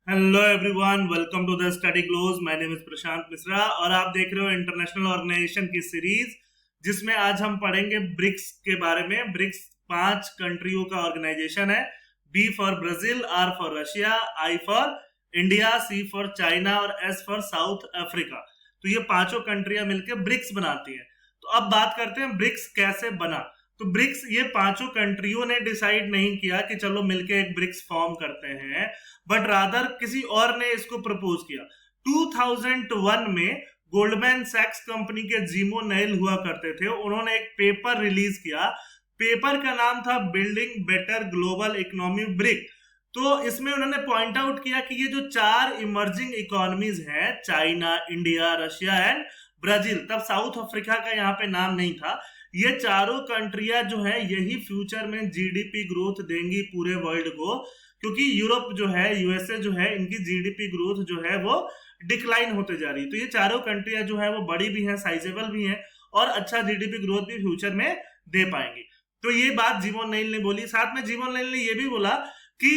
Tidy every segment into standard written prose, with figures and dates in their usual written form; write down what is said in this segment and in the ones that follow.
Hello everyone, welcome to the study glows. My name is Prashant Mishra और आप देख रहे हो इंटरनेशनल ऑर्गेनाइजेशन की सीरीज, जिसमें आज हम पढ़ेंगे ब्रिक्स के बारे में। ब्रिक्स 5 कंट्रियों का ऑर्गेनाइजेशन है। B for Brazil, R for Russia, I for India, C for China और एस फॉर साउथ अफ्रीका। तो ये पांचों कंट्रियां मिलकर ब्रिक्स बनाती हैं। तो अब बात करते हैं ब्रिक्स कैसे बना। तो ब्रिक्स ये पांचों कंट्रियों ने डिसाइड नहीं किया कि चलो मिलके एक ब्रिक्स फॉर्म करते हैं, बट रादर किसी और ने इसको प्रपोज किया। 2001 में गोल्डमैन सैक्स कंपनी के जीमो नेल हुआ करते थे, उन्होंने एक पेपर रिलीज किया। पेपर का नाम था building better global economy brick. तो इसमें उन्होंने पॉइंट आउट किया कि ये जो 4 इमर्जिंग इकोनॉमीज हैं, China, India, Russia and Brazil, तब साउथ अफ्रीका का यहाँ पे नाम नहीं था, ये चारों कंट्रियां जो है यही फ्यूचर में जीडीपी ग्रोथ देंगी पूरे वर्ल्ड को। क्योंकि यूरोप जो है, यूएसए जो है, इनकी जीडीपी ग्रोथ जो है वो डिक्लाइन होते जा रही है। तो ये चारों कंट्रियां जो है वो बड़ी भी हैं, साइजेबल भी हैं और अच्छा जीडीपी ग्रोथ भी फ्यूचर में दे पाएंगी। तो ये बात जीमोन नेल ने बोली। साथ में जीमोन नेल ने ये भी बोला कि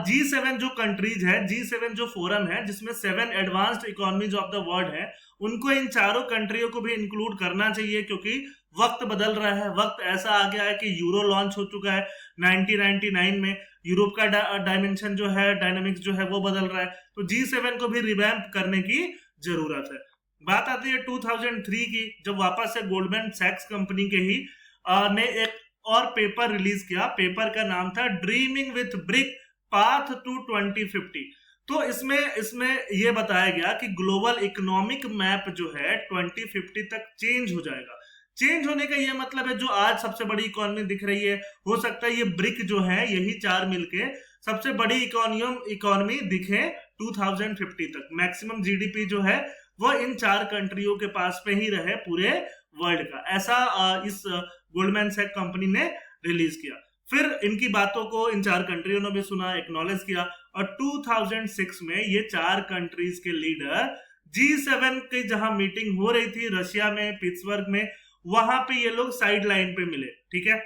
G7 जो कंट्रीज है, G7 जो फोरम है जिसमें 7 advanced economies of the world है, उनको इन चारों कंट्रियों को भी इंक्लूड करना चाहिए। क्योंकि वक्त बदल रहा है, वक्त ऐसा आ गया है कि यूरो लॉन्च हो चुका है 1999 में। यूरोप का डायमेंशन जो है, डायनामिक्स जो है वो बदल रहा है। तो G7 को भी रिवैम्प करने की जरूरत है। बात आती है 2003 की, जब वापस से गोल्डमैन सैक्स कंपनी के ही ने एक और पेपर रिलीज किया। पेपर का नाम था dreaming with BRIC path to 2050। तो इसमें इसमें यह बताया गया कि ग्लोबल इकोनॉमिक मैप जो है 2050 तक चेंज हो जाएगा। चेंज होने का यह मतलब है, जो आज सबसे बड़ी इकोनॉमी दिख रही है, हो सकता है ये ब्रिक जो है, यही 4 मिलके सबसे बड़ी इकोनॉमी दिखे 2050 तक। मैक्सिमम जीडीपी जो है वो इन 4 कंट्रियों के पास पे ही रहे पूरे वर्ल्ड का। ऐसा इस गोल्डमैन सैक कंपनी ने रिलीज किया। फिर इनकी बातों को इन 4 कंट्रियों ने भी सुना, एक्नॉलेज किया और 2006 में ये 4 कंट्रीज के लीडर G7 की जहां मीटिंग हो रही थी रशिया में, पिट्सबर्ग में, वहां पे ये लोग साइड लाइन पे मिले। ठीक है,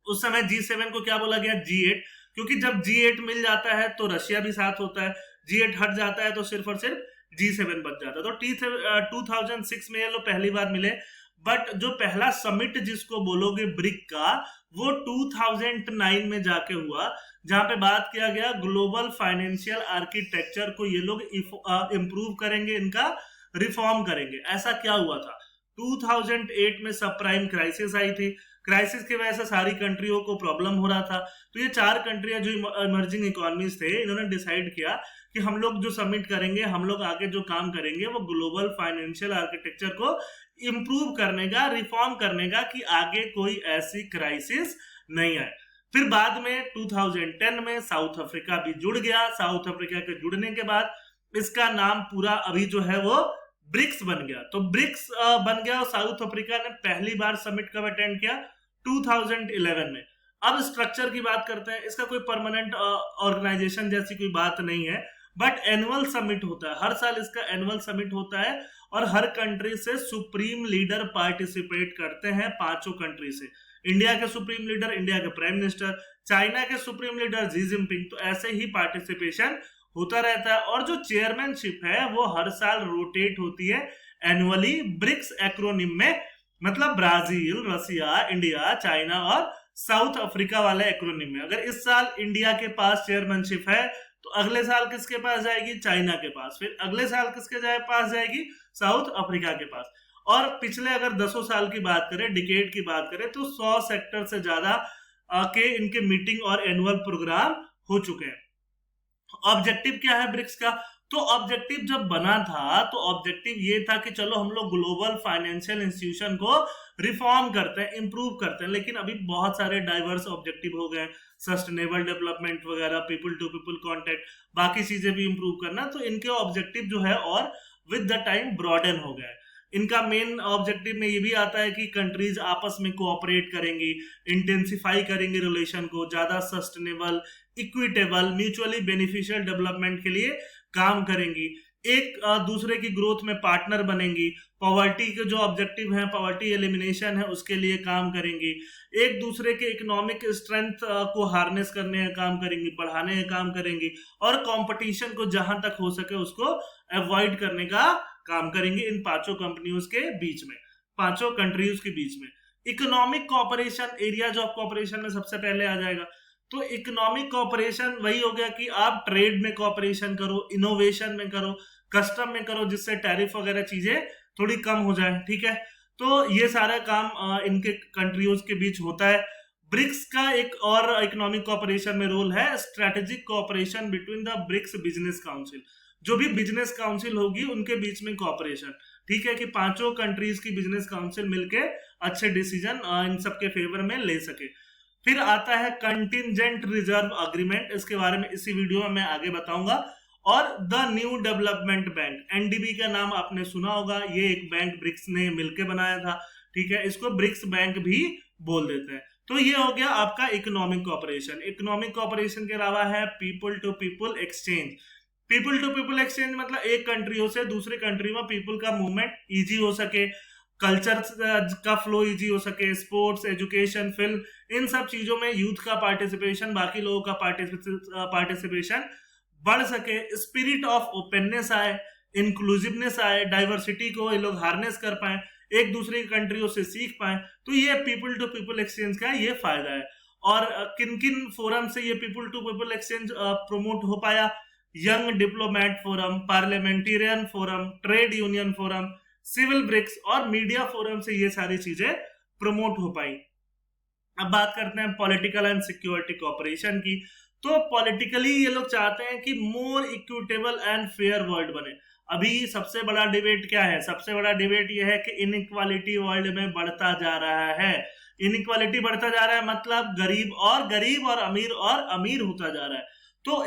उस समय G7 को क्या बोला गया, G8। क्योंकि जब G8 मिल जाता है तो रशिया भी साथ होता है, G8 हट जाता है तो सिर्फ और सिर्फ G7 बच जाता है। तो 2006 में ये लोग पहली बार मिले। बट जो पहला समिट जिसको बोलोगे ब्रिक का, वो 2009 में जाके हुआ, जहां पे बात किया गया ग्लोबल फाइनेंशियल आर्किटेक्चर को ये लोग इंप्रूव करेंगे, इनका रिफॉर्म करेंगे। ऐसा क्या हुआ था, 2008 में सब प्राइम क्राइसिस आई थी। क्राइसिस की वजह से सारी कंट्रियों को प्रॉब्लम हो रहा था। तो ये 4 कंट्रियां जो इमर्जिंग इकोनॉमीज थे, इन्होंने डिसाइड किया कि हम लोग जो सबमिट करेंगे, हम लोग आगे जो काम करेंगे वो ग्लोबल फाइनेंशियल आर्किटेक्चर को इंप्रूव करने का, रिफॉर्म करने का, कि आगे कोई ऐसी क्राइसिस नहीं आए। फिर बाद में 2010 में साउथ अफ्रीका भी जुड़ गया। साउथ अफ्रीका के जुड़ने के बाद इसका नाम पूरा अभी जो है वो ब्रिक्स बन गया। तो ब्रिक्स बन गया और साउथ अफ्रीका ने पहली बार समिट कब अटेंड किया, 2011 में। अब स्ट्रक्चर की बात करते हैं। इसका कोई परमानेंट ऑर्गेनाइजेशन जैसी कोई बात नहीं है, बट एनुअल समिट होता है। हर साल इसका एनुअल समिट होता है और हर कंट्री से सुप्रीम लीडर पार्टिसिपेट करते हैं, 5 कंट्री से। इंडिया के सुप्रीम लीडर, इंडिया के प्राइम मिनिस्टर, चाइना के सुप्रीम लीडर जी जिनपिंग। तो ऐसे ही पार्टिसिपेशन होता रहता है। और जो चेयरमैनशिप है वो हर साल रोटेट होती है एनुअली ब्रिक्स एक्रोनिम में, मतलब ब्राजील, रशिया, इंडिया, चाइना और साउथ अफ्रीका वाले एक्रोनिम में। अगर इस साल इंडिया के पास चेयरमैनशिप है तो अगले साल किसके पास जाएगी, चाइना के पास। फिर अगले साल किसके पास जाएगी, साउथ अफ्रीका के पास। और पिछले अगर 10 साल की बात करें, डिकेड की बात करें, तो 100 सेक्टर से ज्यादा के इनके मीटिंग और एनुअल प्रोग्राम हो चुके हैं। ऑब्जेक्टिव क्या है ब्रिक्स का, तो ऑब्जेक्टिव जब बना था तो ऑब्जेक्टिव ये था कि चलो हम लोग ग्लोबल फाइनेंशियल इंस्टीट्यूशन को रिफॉर्म करते हैं, इंप्रूव करते हैं। लेकिन अभी बहुत सारे डाइवर्स ऑब्जेक्टिव हो गए, सस्टेनेबल डेवलपमेंट वगैरह, पीपल टू पीपल कांटेक्ट, बाकी चीजें भी इंप्रूव करना। तो इनके ऑब्जेक्टिव जो है और विद द टाइम ब्रॉडन हो गए। इनका मेन ऑब्जेक्टिव में ये भी आता है कि कंट्रीज आपस में कोऑपरेट करेंगी, इंटेंसिफाई करेंगे रिलेशन को, ज्यादा sustainable, equitable, mutually beneficial development के लिए काम करेंगी। एक दूसरे की ग्रोथ में पार्टनर बनेंगी, पॉवर्टी के जो ऑब्जेक्टिव है, पॉवर्टी एलिमिनेशन है, उसके लिए काम करेंगी, एक दूसरे के इकोनॉमिक स्ट्रेंथ को हार्नेस करने का काम करेंगी, बढ़ाने का काम करेंगी, और कंपटीशन को जहां तक हो सके उसको अवॉइड करने का काम करेंगे इन पांचों कंपनियों के बीच में, पांचों कंट्रीज के बीच में। Economic cooperation, areas of corporation में सबसे पहले आ जाएगा। तो इकोनॉमिक कॉपरेशन वही हो गया कि आप ट्रेड में कॉपरेशन करो, इनोवेशन में करो, कस्टम में करो, जिससे टैरिफ वगैरह चीजें थोड़ी कम हो जाए, ठीक है। तो ये सारा काम इनके कंट्रीज के बीच होता है। ब्रिक्स का एक और इकोनॉमिक कॉपरेशन में रोल है strategic cooperation between the BRICS business council. जो भी बिजनेस काउंसिल होगी उनके बीच में कॉपरेशन, ठीक है, कि पांचों कंट्रीज की बिजनेस काउंसिल मिलके अच्छे डिसीजन इन सबके फेवर में ले सके। फिर आता है कंटिजेंट रिजर्व अग्रीमेंट, इसके बारे में इसी वीडियो में मैं आगे बताऊंगा। और the new development bank, NDB का नाम आपने सुना होगा, ये एक बैंक ब्रिक्स ने मिलकर बनाया था, ठीक है, इसको ब्रिक्स बैंक भी बोल देते हैं। तो ये हो गया आपका इकोनॉमिक कॉपरेशन। इकोनॉमिक कॉपरेशन के अलावा है people to people exchange. People to people exchange मतलब एक कंट्री से दूसरी कंट्री में पीपल का मूवमेंट इजी हो सके, कल्चर का फ्लो इजी हो सके, स्पोर्ट्स, एजुकेशन, फिल्म, इन सब चीजों में यूथ का पार्टिसिपेशन, बाकी लोगों का पार्टिसिपेशन बढ़ सके, स्पिरिट ऑफ ओपननेस आए, इंक्लूसिवनेस आए, डाइवर्सिटी को ये लोग हार्नेस कर पाए, एक दूसरे की कंट्रियों से सीख पाए। तो ये पीपल टू पीपल एक्सचेंज का ये फायदा है। और किन किन फोरम से ये people to people exchange promote हो पाया? Young diplomat forum, parliamentarian forum, trade union forum, civil BRICS और मीडिया फोरम से ये सारी चीजें प्रमोट हो पाई। अब बात करते हैं पॉलिटिकल एंड सिक्योरिटी कॉपरेशन की। तो पॉलिटिकली ये लोग चाहते हैं कि मोर इक्विटेबल एंड फेयर वर्ल्ड बने। अभी सबसे बड़ा डिबेट क्या है? सबसे बड़ा डिबेट ये है कि इनइक्वालिटी वर्ल्ड में बढ़ता जा रहा है। इनइक्वालिटी बढ़ता जा रहा है मतलब गरीब और अमीर होता जा रहा है। तो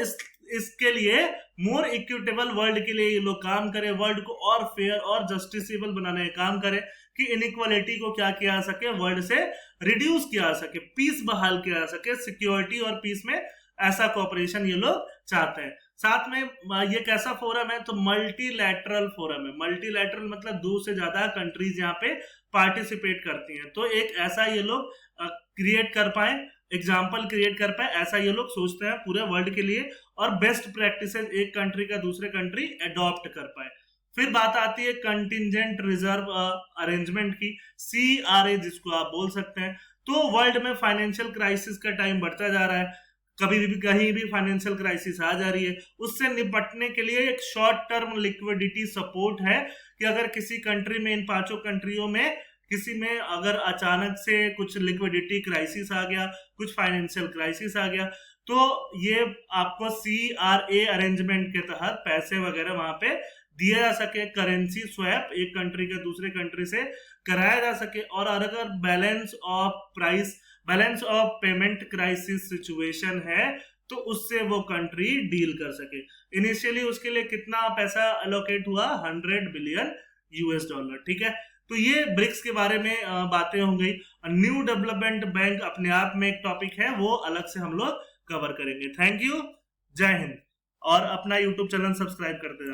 इसके लिए मोर इक्विटेबल वर्ल्ड के लिए ये लोग काम करें, वर्ल्ड को और फेयर और जस्टिसेबल बनाने का काम करें कि इनइक्वालिटी को क्या किया जा सके, वर्ल्ड से रिड्यूस किया जा सके, पीस बहाल किया जा सके, सिक्योरिटी और पीस में ऐसा कॉपरेशन ये लोग चाहते हैं। साथ में ये कैसा फोरम है? तो मल्टीलैटरल फोरम है। मल्टीलैटरल मतलब दो से ज्यादा कंट्रीज यहाँ पे पार्टिसिपेट करती हैं। तो एक ऐसा ये लोग क्रिएट कर पाए, एग्जाम्पल क्रिएट कर पाए, ऐसा ये लोग सोचते हैं पूरे वर्ल्ड के लिए, और बेस्ट प्रैक्टिसेस एक कंट्री का दूसरे कंट्री अडॉप्ट कर पाए। फिर बात आती है कंटिजेंट रिजर्व अरेंजमेंट की, CRA जिसको आप बोल सकते हैं। तो वर्ल्ड में फाइनेंशियल क्राइसिस का टाइम बढ़ता जा रहा है, कभी भी कहीं भी फाइनेंशियल क्राइसिस आ जा रही है, उससे निपटने के लिए एक शॉर्ट टर्म लिक्विडिटी सपोर्ट है कि अगर किसी कंट्री में, इन पांचों कंट्रियों में किसी में अगर अचानक से कुछ लिक्विडिटी क्राइसिस आ गया, कुछ फाइनेंशियल क्राइसिस आ गया, तो ये आपको CRA अरेंजमेंट के तहत पैसे वगैरह वहां पे दिया जा सके, करेंसी स्वैप एक कंट्री के दूसरे कंट्री से कराया जा सके। और अगर balance of payment crisis situation है तो उससे वो कंट्री डील कर सके। इनिशियली उसके लिए कितना पैसा एलोकेट हुआ? $100 बिलियन, ठीक है। तो ये ब्रिक्स के बारे में बातें हो गई। न्यू डेवलपमेंट बैंक अपने आप में एक टॉपिक है, वो अलग से हम लोग कवर करेंगे। थैंक यू, जय हिंद, और अपना यूट्यूब चैनल सब्सक्राइब करते हैं।